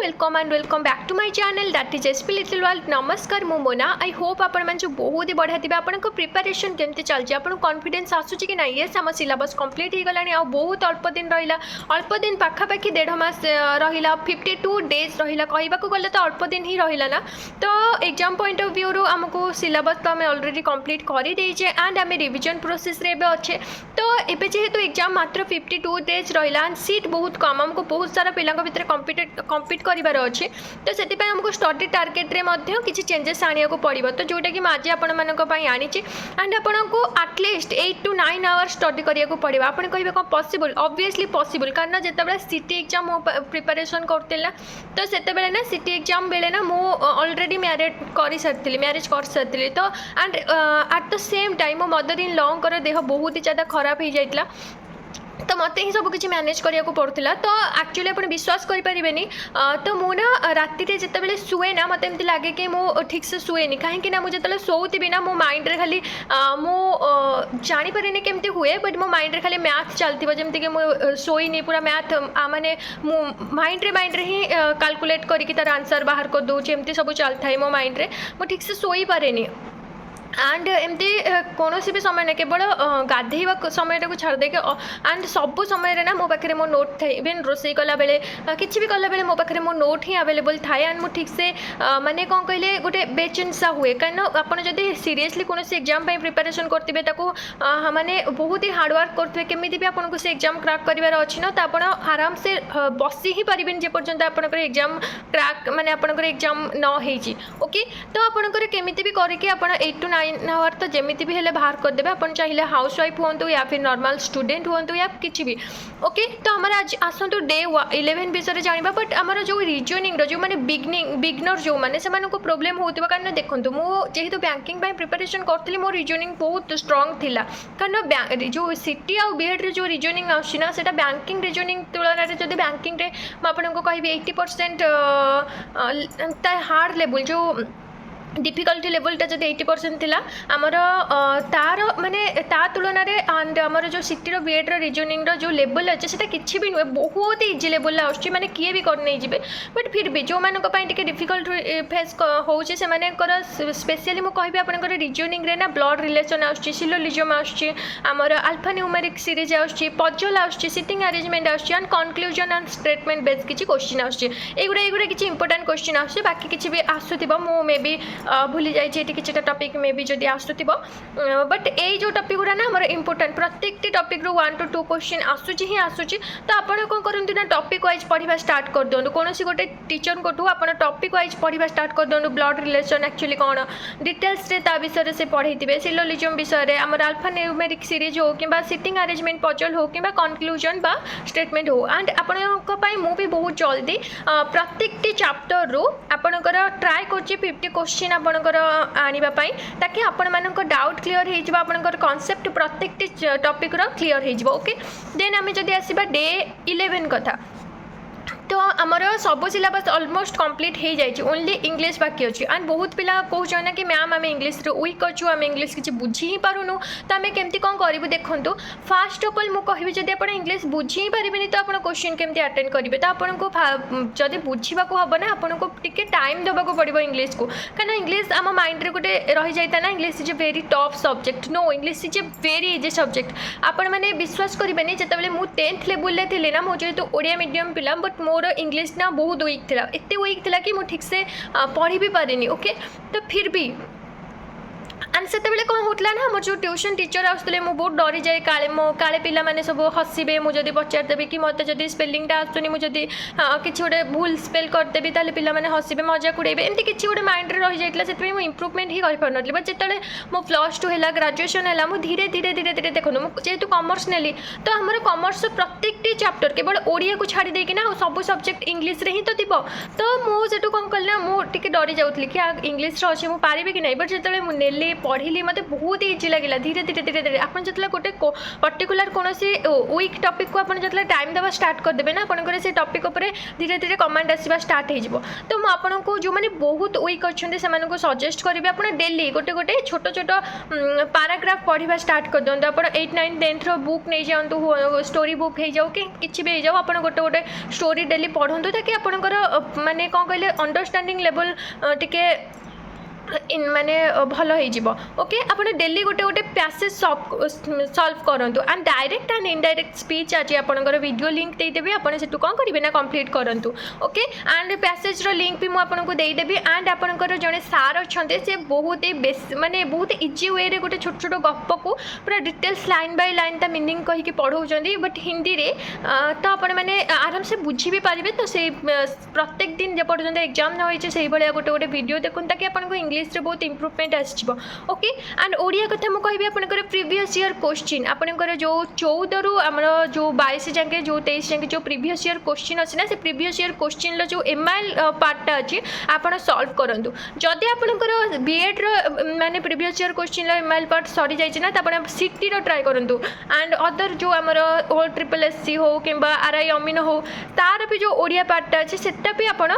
Welcome and welcome back to my channel that is SP little world. नमस्कार मु Mona. I hope आपण मैंने बहुत ही बढ़िया थे। आपण प्रिपरेशन केमती चलती आपको कॉन्फिडेंस आसूची कि नहीं। येस आम सिलेबस कंप्लीट हो गला आ बहुत अल्प दिन रहा अल्प दिन पाखापाखि 1.5 मास रहा 52 डेज रहा कहवाक गले तो अल्प दिन ही रहा ना। तो एग्जाम पॉइंट ऑफ व्यू रू आमको सिलेबस तो आम ऑलरेडी कंप्लीट कर देचे एंड आम रिविजन प्रोसेस रे अच्छे। तो ये जेहेतु एग्जाम मात्र 52 डेज रहा एंड सीट बहुत कम आमको बहुत सारा पिला भितर कम्पीट करार अच्छे। तो से आमको स्टडी टार्गेट रे किसी चेंजेस आने को पड़ो। तो जोटा कि आज आपण आनी एंड आपन को एटलिस्ट 8 to 9 आवर्स स्टडी करिया को पड़ो। आप कहे कौन पॉसिबल ऑब्वियसली पॉसिबल कारण जिते सिटी एग्जाम मो प्रिपरेशन करते तो से ना सिटी एग्जाम बेले ना मु ऑलरेडी मैरिज कर सारी। तो and at the same time मो मदर इन लॉ कर देह बहुत ही ज़्यादा खराब हो जाता तो मत ही सब किसी मैनेज करिया को पड़ता। तो एक्चुअली आप विश्वास करें तो मुझे राति जिते शुए ना मत एमती लगे कि मु ठीक से शुएनि कहीं मुझे शोथी ना मो माइंड रे खाली मु जापारे केमती हुए बट मो माइंड रे खाली मैथ चलती जमीक कि शोनी पूरा मैथ माने माइंड रे ही कैलकुलेट करके तार आंसर बाहर कर दूचे एमती सब चलता है मो माइंड रे मु ठीक से शोई पारे एंड एमती कौन भी समय ना केवल गाधेवा समय को छाड़ देके एंड सब समय ना मो पाखे मो नोट थाए इवेन रोसई कला बेले किसी भी कला बेले मो पाखे मो नोट ही अवेलेबल थाए एंड मु ठीक से माने कौन कहले गोटे बेचेनसा हुए कारण आपड़ जब सीरियसली कौन एग्जाम प्रिपरेशन करते माने बहुत ही हार्डवर्क करते केमी भी आपको से एग्जाम क्रैक करार अच्छी ना तो आप आराम से बसी ही पारे जेपर्यंत आपंकर एग्जाम क्रैक माने आपंकर एग्जाम न होती ओके। तो आपंकर केमी भी करके आप 8 to 9 आवर तो जमी भी हेल्ले बाहर करदे। आप चाहिए हाउस वाइफ हूँ या फिर नॉर्मल स्टूडेंट हूँ या किसी भी ओके। तो आम आज आसतु डे 11 विषय जाना बट आमर जो रिजनिंग जो मैंने बिगनर जो मैंने से प्रोब्लेम होता कारण देखो मुझे बैंकिंग प्रिपरेशन करी मो रिजनिंग बहुत स्ट्रंग थिला कारण जो सिटी आ बीएड जो रिजनिंग आना से बैंकिंग रिजनिंग तुलन जब बैंकिंग आपको कहि 80% हार्ड लेवल जो डिफिकल्टी लेवलटा जब 80% थिला आमर तार माने ता तुलन एंड आमर जो सिटीर बीएड्र रिजनिंग जो लेवल अच्छे से किसी भी नुहे बहुत इजी लेवल आसुची माने किए भी कर नहीं जिबे बट फिर भी जो मानक पई टिके डिफिकल्ट फेस होउची से मानेकर स्पेशली मु कहबी आपनकर रिजनिंग रे ना ब्लड रिलेशन आसुची सिलोजिज्म आसुची आमर अल्फा न्यूमेरिक सीरीज आसुची पजल आसुची सिटिंग अरेंजमेंट आसुची and conclusion and statement based किछि क्वेश्चन आसुची एगुडा किछि इंपोर्टेंट क्वेश्चन आसुची बाकी किछि भी आसुथिबो मु मे बी भूली जाइए किसी टॉपिक में भी जब आसुब बट ये जो टॉपिक गुड़ा ना हमारे इंपोर्टेंट प्रत्येक टॉपिक रू 1 to 2 क्वेश्चन आसूची ही आसूची। तो आप कौन करते ना टॉपिक वाइज पढ़ा स्टार्ट कर दिखाँ कौन गोटे टीचर को आप टॉपिक वाइज पढ़ा स्टार्ट कर दिखाँ ब्लड रिलेशन एक्चुअली कौन डिटेल्स विषय से पढ़े सिलोजिज्म विषय में आम अल्फा न्यूमेरिक सीरीज हो कि सिटिंग अरेंजमेंट पजल हो कि कंक्लूजन बा स्टेटमेंट हो एंड आपंपाई मु भी बहुत जल्दी प्रत्येक चैप्टर रू आपणकर ट्राए कर 50 क्वेश्चन आपणकर आनिबाई ताकि आपण मानक डाउट क्लीयर हो आपणकर कॉन्सेप्ट प्रत्येक टॉपिक रो क्लीयर हो ओके। देन आम जदि आसीबा डे 11 कथा तो आमर सब सिलेबस ऑलमोस्ट कंप्लीट हो जाए ओनली इंग्लिश बाकी अच्छी एंड बहुत पिला कहना कि मैम आम इंग्लिश वीक अच्छु आम इंग्लिश किसी बुझी ही पारूनु तो आम केमती कौन करूँ देखो फास्ट ऑफ ऑल मुझे कहि जब आप इंग्लिश बुझी ही पारे तो आप क्वेश्चन केमती अटेंड करेंगे तो आपको जब बुझा हम ना आपको टिके टाइम देवा पड़ो इंग्लिश को कहीं इंग्लिश आम माइंड रे गोटे रही जाता ना English is a very tough subject no English is a very easy subject आपण मैंने विश्वास करेंगे जिते मुझे 10th लेवल थी ना मुझे तो ओडिया मीडियम पिला बट मोर इंग्लिश ना बहुत वीक थिला एते वीक थिला कि मु ठीक से पढ़ी भी पारेनी ओके। तो फिर भी एंड से कौन होता ना मोर जो ट्यूशन टीचर आसते मुझे बहुत डरी जाए काले पिला माने सब हसबे मुझे पचारदेवी कि मत जब स्पेलिंगटा आसुनी मुझे किसी गोटे भूल स्पेल करदेवी ताले पिला माने हसबे मजाक उड़ेबे एमती किसी गोटे माइंड रे रही जाइतला से इम्प्रूवमेंट ही कर पार नथली बट जिते मो +2 है ग्रेजुएशन है मु धीरे धीरे धीरे धीरे देखो जेहेतु कॉमर्स नेली तो आमर कॉमर्स प्रत्येक चैप्टर केवल ओडिया को छाड़ी देकी ना सब सब्जेक्ट इंग्लिश रे ही तो थी तो मुझे कौन कल ना मुझे डरी जाऊँगी कि इंग्लिश अच्छे मुझे पारि कि नहीं बट जो नेली पढ़ी मत बहुत इजी लगे धीरे धीरे धीरे धीरे आप जो गोटे पर्टिकुलर कौन वीक टॉपिक को आप जो टाइम देवा स्टार्ट करदे ना आपंकर से टॉपिक उपर धीरे धीरे कमेंट आसवा स्टार्ट हो तो मुझे आपको जो मैंने बहुत वीक अच्छा से सजेस्ट करी आप डेली गोटे गोटे छोट छोट पैराग्राफ पढ़ा स्टार्ट कर दिखाँ आप 8, 9, 10 बुक नहीं जातु स्टोरी बुक हो जाऊ कि किसी भी हो आप गोटे गोटे स्टोरी डेली पढ़ु ताकि आपंकर माने कौन कहले अंडरस्टैंडिंग लेवल टिके माने भल हो ओके आप डेली गोटे गोटे पैसेज सॉल्व करूँ and direct and indirect speech आज आपंकर वीडियो लिंक देदेवी आप कौन करेंगे ना कंप्लीट करूँ ओके एंड पैसेज लिंक भी मुझे देदेवी एंड आपंकर जड़े सार अच्छा से बहुत ही बेस माने बहुत इजी वे रे गोटे छोट छोट गप को पूरा डिटेल्स लाइन बाय लाइन ता मीनिंग कहीकि पढ़ाऊँ बट हिंदी रे तो आपण मैंने आराम से बुझी भी पारे तो से प्रत्येक दिन जब पर्यटन एग्जाम न होती से गोटे गोटे वीडियो देखूँ ताकि आपको इंग्लिश रे बहुत इम्प्रूवमेंट आसो ओके एंड ओडिया कथा मुझे कहि आपंकर प्रीवियस ईयर क्वेश्चन आपंकर जो 14 रु आमर जो 22 जाके जो 23 जाके जो प्रीवियस ईयर क्वेश्चन अच्छे ना से प्रीवियस ईयर क्वेश्चन जो एमआईएल पार्टा अच्छी आप सॉल्व करूँ जदि आपंकर बीएड माने previous year question MIL part सरी जाइए ना तो आप सीटी ट्राए करूँ एंड अदर जो आमर ओ SSC हो कि RI अमीन हो तार भी जो ओडिया पार्टा अच्छे से भी आप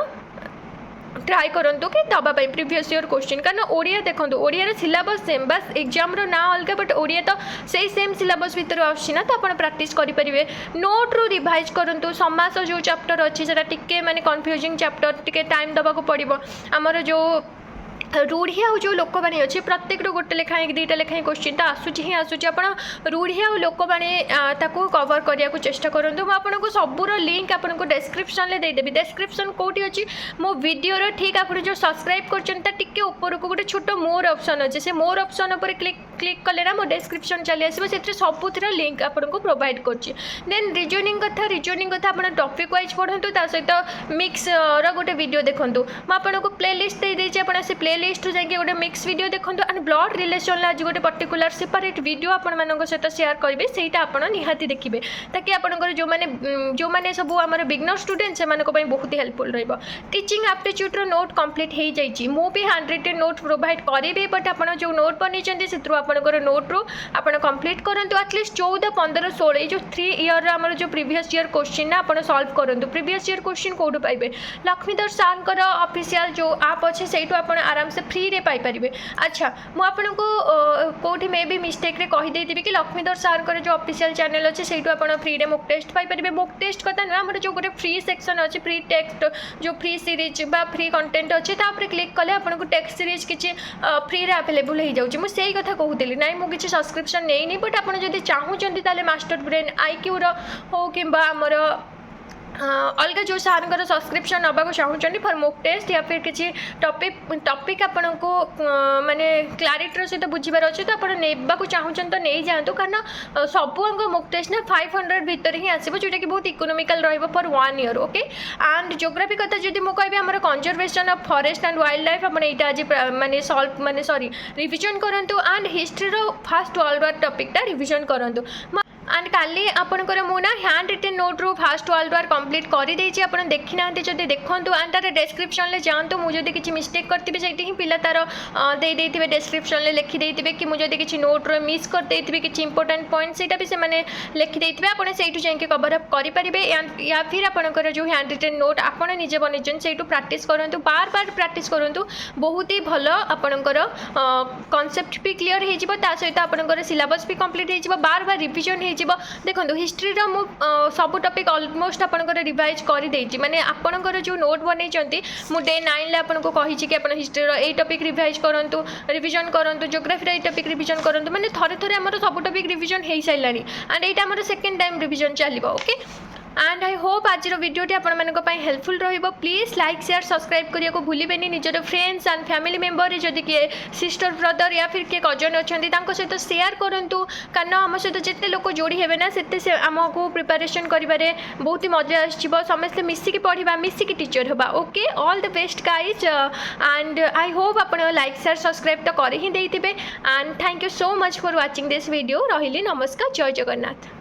ट्राए करूँ कि दवाई प्रीवियस ईयर क्वेश्चन कारण ओडिया देखो ओडिया सिलेबस सेम बस एग्जाम ना अलग बट ओडिया तो से सेम सिलेबस भितर आना तो आप प्रैक्टिस करेंगे नोट रू रिवाइज करूँ समास जो चैप्टर अच्छी से टिके माने कन्फ्यूजिंग चैप्टर टिके टाइम दबा पड़ो आमर जो रूढ़ी आ जो लोकवाणी अच्छी प्रत्येक गोटे लेखाएं 2टा लेखाएं क्वेश्चन तो आसूँ ही आसूँ आप रूढ़ी आ लोकवाणी ताको कवर करने को चेष्टा करूँ मुझे सबूर लिंक आपको डिस्क्रिप्शन में देदेवी डिस्क्रिप्शन कौटी अच्छी मो वीडियो ठीक आप जो सब्सक्राइब कर ऊपर को गोटे छोट मोर ऑप्शन अच्छे से मोर ऑप्शन पर क्लिक कले ना मो डिस्क्रिप्शन चली आसो से सबुथ लिंक आपको प्रोवाइड करछि देन रिजनिंग कथा आप टॉपिक वाइज पढ़ु ता सहित मिक्स गोटे वीडियो देखूँ मुझे प्ले लिस्ट दे देछि आप से प्ले लिस्ट जाके गोटे मिक्स वीडियो देखो एंड ब्लड रिलेशन आज गोटे पर्टिकुलर सेपरेट वीडियो आपण सहित शेयर करेंगे सहीटा आप निहाती देखिए ताकि आपंकर जो मैंने सब आम बिगनर स्टूडेंट से बहुत ही हेल्पफुल रहा टीचिंग एप्टीट्यूड नोट कंप्लीट हो जाइए मुझे हैंड रिटेन नोट प्रोवाइड करेंगे बट आप जो नोट बनी से आपंकर नोट रू आप कंप्लीट करूँ एटलिस्ट 14, 15, 16 जो 3 ईयर आम जो प्रीवियस ईयर क्वेश्चन ना आप सॉल्व करूँ प्रीवियस ईयर क्वेश्चन कौटू पाइबे लक्ष्मीधर सार ऑफिशियल जो आप अच्छे से आराम से फ्री रे पाई परिबे अच्छा मुझे कौटी मे भी मिस्टेक रे कही देथिबी कि लक्ष्मीधर सार जो ऑफिशियल चैनल अच्छे से फ्री रे मॉक टेस्ट पाई परिबे मॉक टेस्ट कथा ना हमर जो गोटे फ्री सेक्शन अच्छे फ्री टेक्स्ट जो फ्री सीरीज बा फ्री कंटेंट अच्छे तापर क्लिक कले आपको टेक्स्ट सीरीज किसी फ्री रे अवेलेबल हो जाउची मु सेही कथा कहूतली नाइ मु किसी सब्सक्रिप्शन नहीं बट आप जदि चाहूचंती ताले मास्टर ब्रेन IQ रो हो किंबा हमर अलग जो सार सब्सक्रिप्शन नाक चाहूँ फॉर मॉक टेस्ट या फिर किसी टॉपिक आपण को माने क्लारिटर सहित बुझीबार अच्छे तो आप चाहूँ तो नहीं जातु कारण सबूक मॉक टेस्ट ना 500 भितर ही आसो जोटा कि बहुत इकोनोमिकल रहा for 1 year okay and geography कथा जब मुझे कहि आम conservation of forest and wildlife आप आज माने सॉल्व माने सॉरी रिविजन करूँ and history first world war टॉपिकटा रिविजन करूँ एंड काली आपंकर मुना हैंड रिटेन नोट रू फास्ट वर्ल्ड वार कंप्लीट कर देछि आप देखी ना जदि देखूँ एंड तार डिस्क्रिप्शन में जातु मुझे किसी मिस्टेक करी से पिला तार दे डिस्क्रिप्शन में लिखिदे कि मुझे किसी नोट रो मिस कर देथिबे किसी इंपोर्टेंट पॉइंट से भी से लिखिदे आप जाके कवर अप करेंगे या फिर आपंकर जो हैंड रिटेन नोट आप निजे बनईन से प्राक्ट करूँ बार बार प्राक्ट करूँ बहुत ही भल आपंकर कॉन्सेप्ट भी क्लीयर हो सहित आपंकर सिलेबस भी कंप्लीट हो बार बार रिविजन देखो हिस्ट्री मु सब टॉपिक ऑलमोस्ट आपंकर रिवाइज कर देछि माने आपंकर जो नोट बनै मु डे 9 ले आपको कहि कि आप हिस्ट्री ए टॉपिक रिवाइज करंतु रिविजन करंतु ज्योग्राफी ए टॉपिक रिविजन करंतु माने थरे थरे हमर सब टॉपिक रिविजन हो सारानी एंड एटा हमर सेकंड टाइम रिविजन चलिबो ओके एंड आई होप आज वीडियोटी आपको हेल्पफुल रहिबो प्लीज लाइक शेयर सब्सक्राइब करने को भूलिबेनी निजर फ्रेंड्स एंड फैमिली मेंबर जदि किए सिस्टर ब्रदर या फिर किए कजन अच्छा सहित शेयर करूँ कारण आम सहित जिते लोग जोड़ी हे ना से आमको प्रिपरेशन करें बहुत ही मजा आसो समस्ते मिसिकी पढ़ा मिसिकी टीचर होगा okay all the best guys and I hope आप लाइक शेयर सब्सक्राइब तो कर ही देते and thank you so much for watching this video रही नमस्कार जय जगन्नाथ।